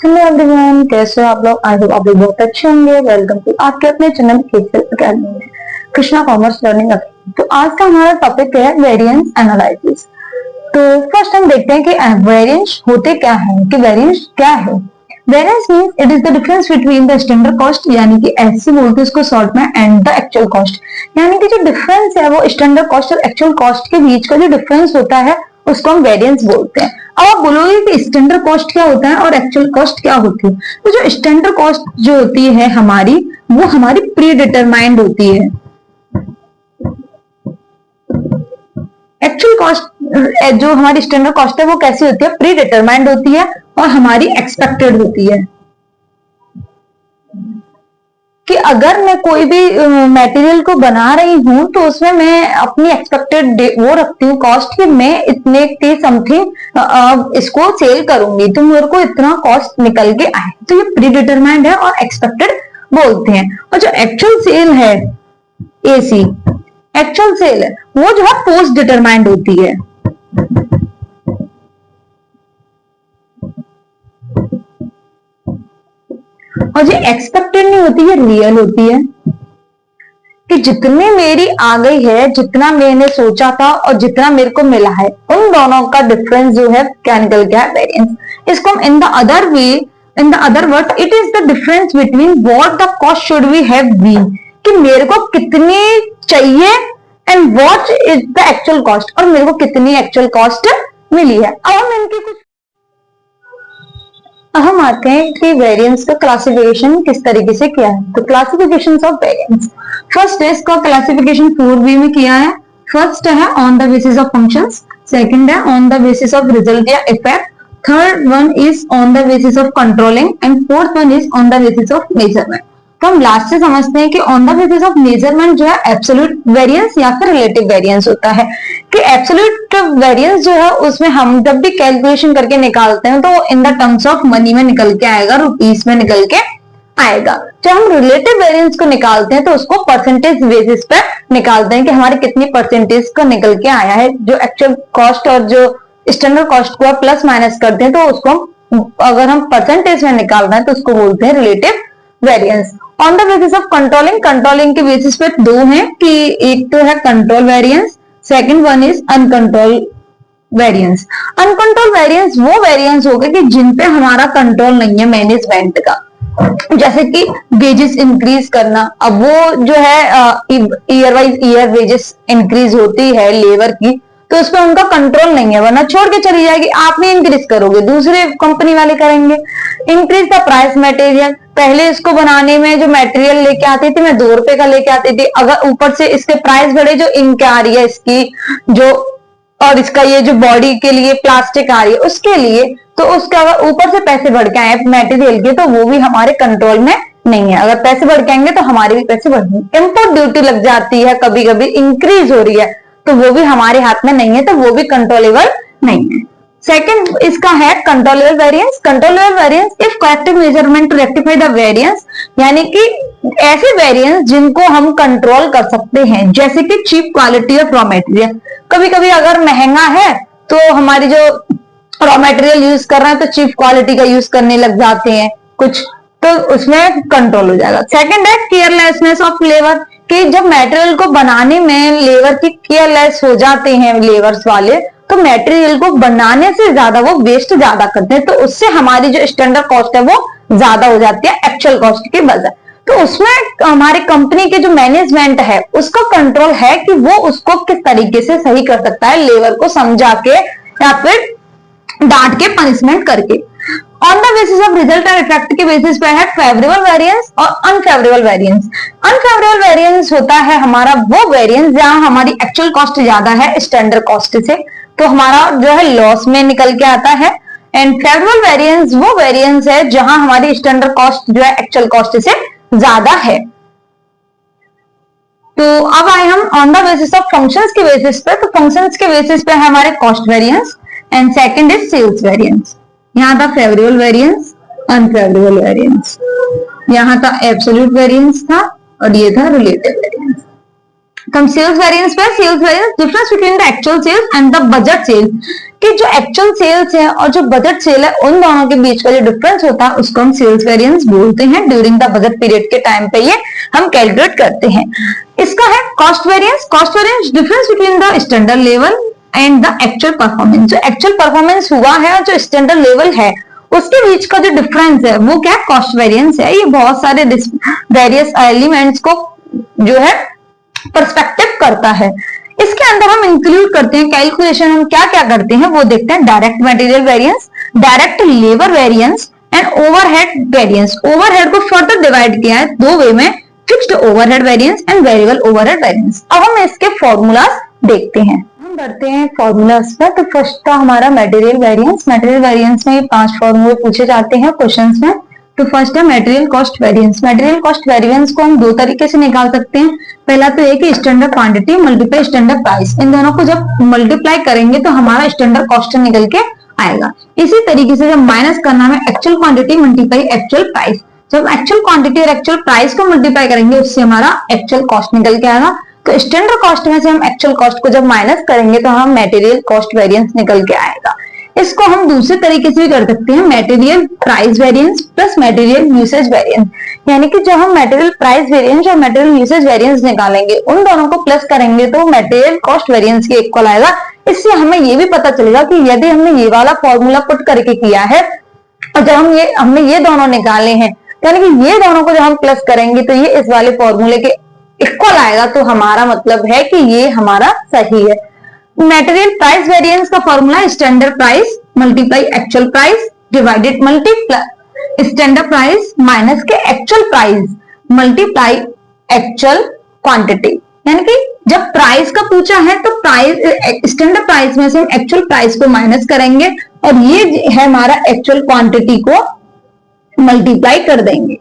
Hello everyone, कैसे हो आप लोग। आई होप आप लोग बहुत अच्छे होंगे। वेलकम टू आपके अपने चैनल केसेल अकेडमी में कृष्णा कॉमर्स लर्निंग अकेडमी। तो आज का हमारा टॉपिक है वेरिएंस एनालिसिस। तो फर्स्ट हम देखते हैं कि वेरिएंस होते क्या है, कि वेरिएंस क्या है। Variance means it is the difference between the standard cost, यानी कि ऐसे बोलते हैं इसको शॉर्ट में, एंड द एक्चुअल कॉस्ट। यानी कि जो डिफरेंस है वो स्टैंडर्ड कॉस्ट और एक्चुअल कॉस्ट के बीच का जो डिफरेंस होता है उसको हम वेरिएंस बोलते हैं। अब आप बोलोगे कि स्टैंडर्ड कॉस्ट क्या होता है और एक्चुअल कॉस्ट क्या होती है। तो जो स्टैंडर्ड कॉस्ट जो होती है हमारी, वो हमारी प्री डिटरमाइंड होती है। एक्चुअल कॉस्ट जो हमारी स्टैंडर्ड कॉस्ट है वो कैसी होती है, प्री डिटरमाइंड होती है और हमारी एक्सपेक्टेड होती है। कि अगर मैं कोई भी मटेरियल को बना रही हूं तो उसमें मैं अपनी एक्सपेक्टेड वो रखती हूँ कॉस्ट, कि मैं इतने के समथिंग इसको सेल करूंगी तो मेरे को इतना कॉस्ट निकल के आए। तो ये प्री डिटरमाइंड है और एक्सपेक्टेड बोलते हैं। और जो एक्चुअल सेल है एसी, एक्चुअल सेल है वो जो है पोस्ट डिटरमाइंड होती है। और जो एक्सपेक्टेड नहीं होती है, रियल होती है। कि जितनी मेरी आ गई है, जितना मैंने सोचा था और जितना मेरे को मिला है, उन दोनों का डिफरेंस जो है क्या निकल गया, वेरिएंस। इसको हम in the other way, in the other word, it is the difference between what the cost should we have been, कि मेरे को कितनी चाहिए and what is the actual cost, और मेरे को कितनी एक्चुअल कॉस्ट मिली है। अब हम इनकी कुछ हम आते हैं कि वेरिएंस का क्लासिफिकेशन किस तरीके से किया है। तो क्लासिफिकेशन ऑफ वेरिएंस, फर्स्ट है इसका क्लासिफिकेशन 4B में किया है। फर्स्ट है on the basis of functions, second है on the basis of result या effect, third one is on the basis of controlling, and fourth one is on the basis of measurement. तो हम last से समझते हैं कि on the basis of measurement जो है एब्सोल्यूट वेरिएंस या फिर रिलेटिव वेरिएंस होता है। कि एब्सोल्यूट वेरिएंस जो है उसमें हम जब भी कैलकुलेशन करके निकालते हैं तो in the terms of money में निकल के आएगा, रुपीस में निकल के आएगा। जब हम रिलेटिव वेरिएंस को निकालते हैं तो उसको परसेंटेज बेसिस पे निकालते हैं कि हमारे कितनी परसेंटेज का निकल के आया है। जो एक्चुअल कॉस्ट और जो स्टैंडर्ड कॉस्ट को प्लस माइनस करते हैं तो उसको अगर हम परसेंटेज में निकाल रहे हैं तो उसको बोलते हैं relative variance. On the basis of controlling, controlling के बेसिस पे दो हैं, कि एक तो है control variance, second one is uncontrol variance. Uncontrol variance वो वेरिएंस हो गए कि जिन पे हमारा कंट्रोल नहीं है मैनेजमेंट का, जैसे कि वेजेस इंक्रीज करना। अब वो जो है year wise year wages increase होती है लेबर की, तो उस पर उनका कंट्रोल नहीं है, वरना छोड़ के चली जाएगी। आप नहीं इंक्रीज करोगे, दूसरे कंपनी वाले करेंगे। इंक्रीज द प्राइस मटेरियल, पहले इसको बनाने में जो मटेरियल लेके आती थी मैं 2 रुपए का लेके आती थी, अगर ऊपर से इसके प्राइस बढ़े, जो इंक आ रही है इसकी जो, और इसका ये जो बॉडी के लिए प्लास्टिक आ रही है उसके लिए, तो उसका अगर ऊपर से पैसे बढ़ के आए मटेरियल के तो वो भी हमारे कंट्रोल में नहीं है। अगर पैसे बढ़ के आएंगे तो हमारे भी पैसे बढ़ेंगे। इंपोर्ट ड्यूटी लग जाती है, कभी कभी इंक्रीज हो रही है, तो वो भी हमारे हाथ में नहीं है, तो वो भी कंट्रोलेबल नहीं है। सेकंड इसका है controllable variance. Controllable variance if corrective measurement to rectify the variance, यानी कि ऐसे वेरिएंस जिनको हम कंट्रोल कर सकते हैं, जैसे कि cheap quality of raw material. कभी कभी अगर महंगा है तो हमारी जो रॉ मटेरियल यूज कर रहे हैं तो चीप क्वालिटी का यूज करने लग जाते हैं कुछ, तो उसमें कंट्रोल हो जाएगा। सेकंड है केयरलेसनेस ऑफ लेबर, कि जब मटेरियल को बनाने में लेबर की केयरलेस हो जाते हैं लेबर्स वाले, तो मटेरियल को बनाने से ज्यादा वो वेस्ट ज्यादा करते हैं, तो उससे हमारी जो स्टैंडर्ड कॉस्ट है वो ज्यादा हो जाती है एक्चुअल कॉस्ट के बजाय। तो उसमें हमारी कंपनी के जो मैनेजमेंट है उसका कंट्रोल है कि वो उसको किस तरीके से सही कर सकता है, लेबर को समझा के या फिर डांट के पनिशमेंट करके। On the basis of result and effect के बेसिस पे है फेवरेबल वेरिएंस और अनफेवरेबल वेरिएंस। अनफेवरेबल वेरिएंस होता है हमारा वो वेरिएंस जहां हमारी एक्चुअल कॉस्ट ज्यादा है स्टैंडर्ड कॉस्ट से, तो हमारा जो है लॉस में निकल के आता है। एंड फेवरेबल वेरिएंस वो वेरिएंस है जहां हमारी स्टैंडर्ड कॉस्ट जो है एक्चुअल कॉस्ट से ज्यादा है। तो अब आए हम on the basis of functions के बेसिस पे। तो फंक्शंस के बेसिस पे है हमारे cost variance and second is sales variance. यहाँ था फेवरेबल वेरिएंस, अनफेवरेबल वेरिएंस, यहाँ था एब्सोल्यूट वेरिएंस था और ये था रिलेटिव वेरिएंस। तो हम सेल्स वेरिएंस पे sales variance difference between the actual sales and the budget sales, कि जो एक्चुअल सेल्स है और जो बजट सेल है उन दोनों के बीच का जो डिफरेंस होता है उसको हम सेल्स वेरिएंस बोलते हैं। ड्यूरिंग द बजट पीरियड के टाइम पे ये हम कैलकुलेट करते हैं। इसका है cost variance. Cost variance difference between the standard level and the actual performance. जो एक्चुअल परफॉर्मेंस हुआ है और जो स्टैंडर्ड लेवल है उसके बीच का जो डिफरेंस है वो क्या कॉस्ट वेरिएंस है। ये बहुत सारे वेरियस एलिमेंट्स को जो है पर्सपेक्टिव करता है। इसके अंदर हम इंक्लूड करते हैं कैलकुलेशन, हम क्या क्या करते हैं वो देखते हैं। Direct material variance, direct labour variance and overhead variance. Overhead को फर्दर डिवाइड किया है दो वे में, fixed overhead variance and variable overhead variance. अब हम इसके फॉर्मूलाज देखते हैं। हम बढ़ते हैं फॉर्मूलाज पर। तो फर्स्ट था हमारा मटेरियल वेरिएंस। मटेरियल वेरिएंस में 5 फॉर्मूले पूछे जाते हैं क्वेश्चंस में। तो फर्स्ट है material cost variance. Material cost variance को हम दो तरीके से निकाल सकते हैं। पहला तो एक standard quantity multiply standard price. इन दोनों को जब मल्टीप्लाई करेंगे तो हमारा स्टैंडर्ड कॉस्ट निकल के आएगा। इसी तरीके से जब माइनस करना है actual quantity multiply actual price. जब एक्चुअल क्वांटिटी और एक्चुअल प्राइस को मल्टीप्लाई करेंगे उससे हमारा एक्चुअल कॉस्ट निकल के आएगा। तो स्टैंडर्ड कॉस्ट में से हम एक्चुअल कॉस्ट को जब माइनस करेंगे तो हम मटेरियल कॉस्ट वेरिएंस निकल के आएगा। इसको हम दूसरे तरीके से भी कर सकते हैं, material price variance plus material usage variance. यानी कि जब हम मटेरियल प्राइस वेरिएंस और मटेरियल यूसेज वेरिएंस निकालेंगे उन दोनों को प्लस करेंगे तो मटेरियल कॉस्ट वेरिएंस के इक्वल आएगा। इससे हमें ये भी पता चलेगा कि यदि हमने ये वाला फॉर्मूला पुट करके किया है और जब हमने ये दोनों निकाले हैं, यानी कि ये दोनों को जब हम प्लस करेंगे तो ये इस वाले फॉर्मूले के इक्वल आएगा, तो हमारा मतलब है कि ये हमारा सही है। मटेरियल प्राइस वेरिएंस का formula standard price multiply actual price divided multiply standard price minus के actual price multiply actual quantity. यानी कि जब प्राइस का पूछा है तो प्राइस स्टैंडर्ड प्राइस में से हम एक्चुअल प्राइस को माइनस करेंगे और ये है हमारा एक्चुअल क्वांटिटी को मल्टीप्लाई कर देंगे।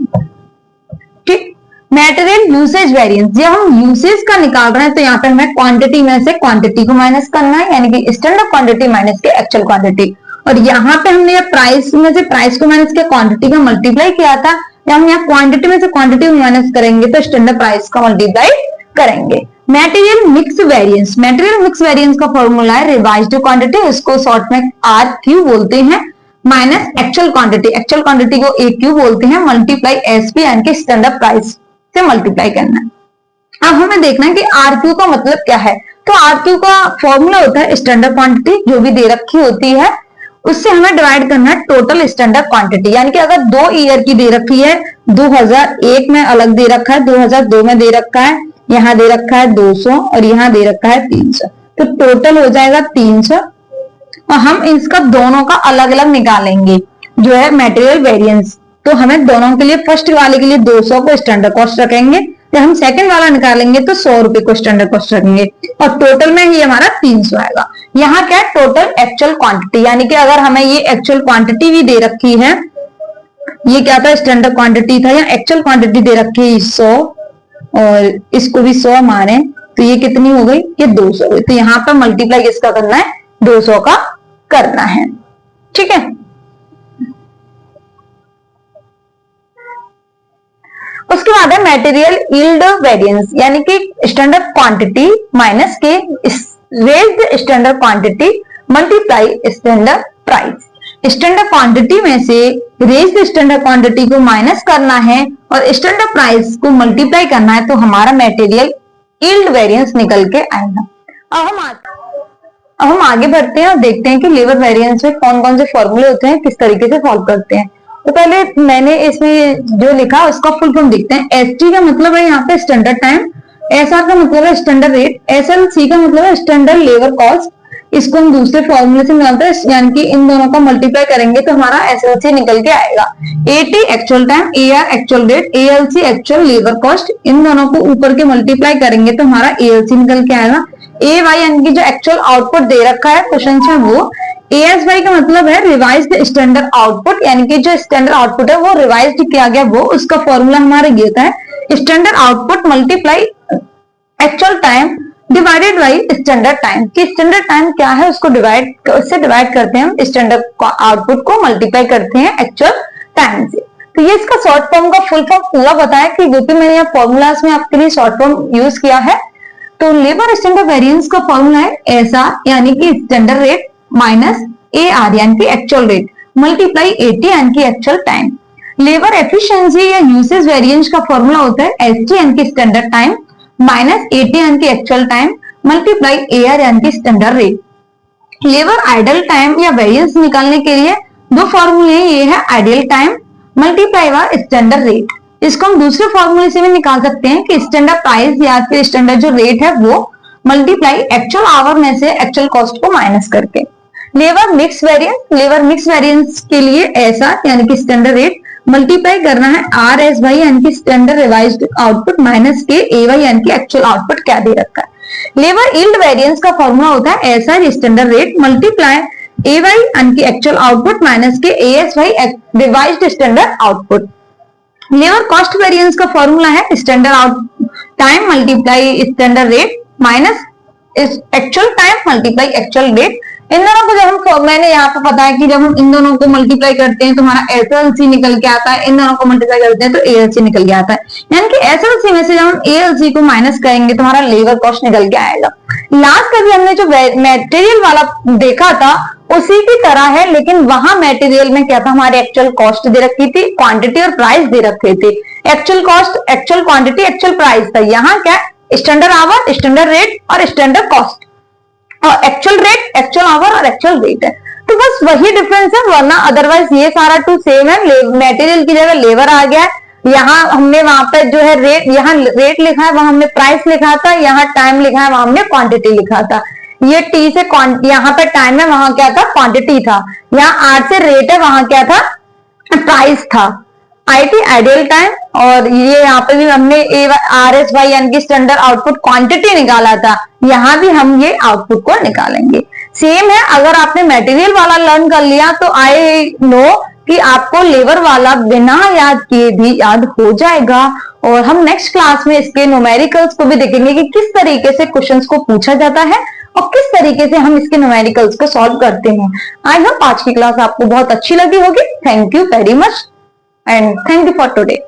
ठीक। मटेरियल यूसेज वेरिएंस, जब हम यूसेज का निकाल रहे हैं तो यहाँ पे हमें क्वांटिटी में से क्वांटिटी को माइनस करना है, यानी कि स्टैंडर्ड क्वांटिटी माइनस के एक्चुअल क्वांटिटी। और यहाँ पे हमने प्राइस में से प्राइस को माइनस के क्वांटिटी का मल्टीप्लाई किया था, जब हम यहाँ क्वांटिटी में से क्वांटिटी को माइनस करेंगे तो स्टैंडर्ड प्राइस का मल्टीप्लाई करेंगे। Material mix variance, material mix variance का फॉर्मूला है रिवाइज्ड क्वांटिटी, उसको शॉर्ट में RQ बोलते हैं, माइनस एक्चुअल क्वांटिटी को AQ बोलते हैं, मल्टीप्लाई SP यानी कि स्टैंडर्ड प्राइस से मल्टीप्लाई करना है। अब हमें देखना है कि RQ का मतलब क्या है। तो RQ का फॉर्मूला होता है स्टैंडर्ड क्वांटिटी जो भी दे रखी होती है उससे हमें डिवाइड करना है टोटल स्टैंडर्ड क्वांटिटी। यानी कि अगर 2 ईयर की दे रखी है, 2001 में अलग दे रखा है, 2002 में दे रखा है, यहाँ दे रखा है 200 और यहाँ दे रखा है 300, तो टोटल हो जाएगा 300। और हम इसका दोनों का अलग अलग निकालेंगे जो है मटेरियल वेरिएंस। तो हमें दोनों के लिए फर्स्ट वाले के लिए 200 को स्टैंडर्ड कॉस्ट रखेंगे, जब हम सेकंड वाला निकालेंगे तो 100 रुपए को स्टैंडर्ड कॉस्ट रखेंगे और टोटल में ही हमारा 300 आएगा। यहाँ क्या है टोटल एक्चुअल क्वांटिटी, यानी कि अगर हमें ये एक्चुअल क्वांटिटी भी दे रखी है, ये क्या था स्टैंडर्ड क्वांटिटी था, या एक्चुअल क्वांटिटी दे रखी है 100 और इसको भी 100 माने तो ये कितनी हो गई, ये 200 हुई। तो यहाँ पर मल्टीप्लाई किसका करना है, 200 का करना है। ठीक है। उसके बाद है मटेरियल यील्ड वेरिएंस, यानी कि स्टैंडर्ड क्वांटिटी माइनस के raised standard quantity multiply standard price. Standard quantity में से रेज्ड स्टैंडर्ड क्वांटिटी को माइनस करना है और स्टैंडर्ड प्राइस को मल्टीप्लाई करना है तो हमारा मटेरियल यील्ड वेरिएंस निकल के आएगा। अब हम आगे बढ़ते हैं और देखते हैं कि लेबर वेरिएंस में कौन कौन से फॉर्मूले होते हैं, किस तरीके से सॉल्व करते हैं। तो पहले मैंने इसमें जो लिखा उसका फुल फॉर्म देखते हैं। ST का मतलब है यहाँ पे स्टैंडर्ड टाइम, SR का मतलब है स्टैंडर्ड रेट, SLC का मतलब है स्टैंडर्ड लेबर कॉस्ट। इसको हम दूसरे फॉर्मूले से निकालते हैं, यानी कि इन दोनों का मल्टीप्लाई करेंगे तो हमारा SLC निकल के आएगा। AT actual time, AR actual rate, ALC actual labour cost, इन दोनों को ऊपर के मल्टीप्लाई करेंगे तो हमारा ALC निकल के आएगा। AY यानी कि जो एक्चुअल आउटपुट दे रखा है क्वेश्चन में वो। ASY का मतलब है रिवाइज्ड स्टैंडर्ड आउटपुट, यानी कि जो स्टैंडर्ड आउटपुट है वो रिवाइज्ड किया गया, वो उसका फॉर्मूला हमारे ये था standard output multiply actual time divided by standard time. कि स्टैंडर्ड टाइम क्या है उसको उससे डिवाइड करते हैं हम, स्टैंडर्ड आउटपुट को मल्टीप्लाई करते हैं एक्चुअल टाइम से। तो ये इसका शॉर्ट फॉर्म का फुल फॉर्म पूरा बताया कि जो कि मैंने यहाँ फॉर्मूलाज में आपके लिए शॉर्ट फॉर्म यूज किया है। तो लेबर स्टैंडर्ड वेरिएंस का फॉर्मूला है ऐसा, यानी कि स्टैंडर्ड रेट माइनस AR यानी कि एक्चुअल रेट मल्टीप्लाई 80 यानी कि एक्चुअल टाइम। लेबर एफिशिएंसी या यूसेज वेरिएंस का फॉर्मूला होता है ST यानी कि स्टैंडर्ड टाइम माइनस 80 यानी कि एक्चुअल टाइम मल्टीप्लाई AR यानी कि standard rate. Labour idle time या वेरिएंस निकालने के लिए दो फॉर्मूले, ये है idle time multiply by standard rate. इसको हम दूसरे फॉर्मूले से भी निकाल सकते हैं कि स्टैंडर्ड प्राइस या फिर स्टैंडर्ड जो रेट है वो मल्टीप्लाई एक्चुअल आवर में से एक्चुअल कॉस्ट को माइनस करके। लेबर मिक्स वेरिएंस के लिए ऐसा, यानी कि स्टैंडर्ड रेट मल्टीप्लाई करना है RS बाई यानी कि स्टैंडर्ड रिवाइज्ड आउटपुट माइनस के AY यानी कि एक्चुअल आउटपुट क्या दे रखा है। लेबर यील्ड वेरिएंस का फॉर्मूला होता है ऐसा, स्टैंडर्ड रेट मल्टीप्लाई AY यानी कि एक्चुअल आउटपुट माइनस के AS by revised standard output. Labour cost variance का फॉर्मूला है standard out time multiply standard rate minus actual time multiply actual rate. इन दोनों को जब हम, मैंने यहाँ पे पता है कि जब हम इन दोनों को मल्टीप्लाई करते हैं तो हमारा SLC निकल के आता है, इन दोनों को मल्टीप्लाई करते हैं तो ALC निकल के आता है, यानी कि SLC में से जब हम ALC को माइनस करेंगे तो हमारा लेबर कॉस्ट निकल के आएगा। लास्ट कभी हमने जो मटेरियल वाला देखा था उसी की तरह है, लेकिन वहां मटेरियल में क्या था, हमारी एक्चुअल कॉस्ट दे रखी थी, क्वांटिटी और प्राइस दे रखे थे। Actual cost, actual quantity, actual price था। यहाँ क्या, स्टैंडर्ड आवर, स्टैंडर्ड रेट और स्टैंडर्ड कॉस्ट, और एक्चुअल रेट, एक्चुअल आवर और एक्चुअल रेट है। तो बस वही डिफरेंस है, वरना अदरवाइज ये सारा टू सेम है। मटेरियल की जगह लेबर आ गया, यहाँ हमने वहां पे जो है रेट, यहाँ रेट लिखा है, वहां हमने प्राइस लिखा था, यहाँ टाइम लिखा है, वहां हमने क्वांटिटी लिखा था। ये T से यहाँ पे टाइम है, वहां क्या था, क्वांटिटी था। यहाँ R से रेट है, वहां क्या था, प्राइस था। IT आइडियल टाइम, और ये यहाँ पे भी हमने RS बाई यानी कि स्टैंडर्ड आउटपुट क्वांटिटी निकाला था, यहाँ भी हम ये आउटपुट को निकालेंगे। सेम है, अगर आपने मटेरियल वाला लर्न कर लिया तो आई नो कि आपको लेबर वाला बिना याद किए भी याद हो जाएगा। और हम नेक्स्ट क्लास में इसके न्यूमेरिकल्स को भी देखेंगे कि किस तरीके से क्वेश्चंस को पूछा जाता है और किस तरीके से हम इसके न्यूमेरिकल्स को सॉल्व करते हैं। आई होप आज की क्लास आपको बहुत अच्छी लगी होगी। Thank you very much and thank you for today.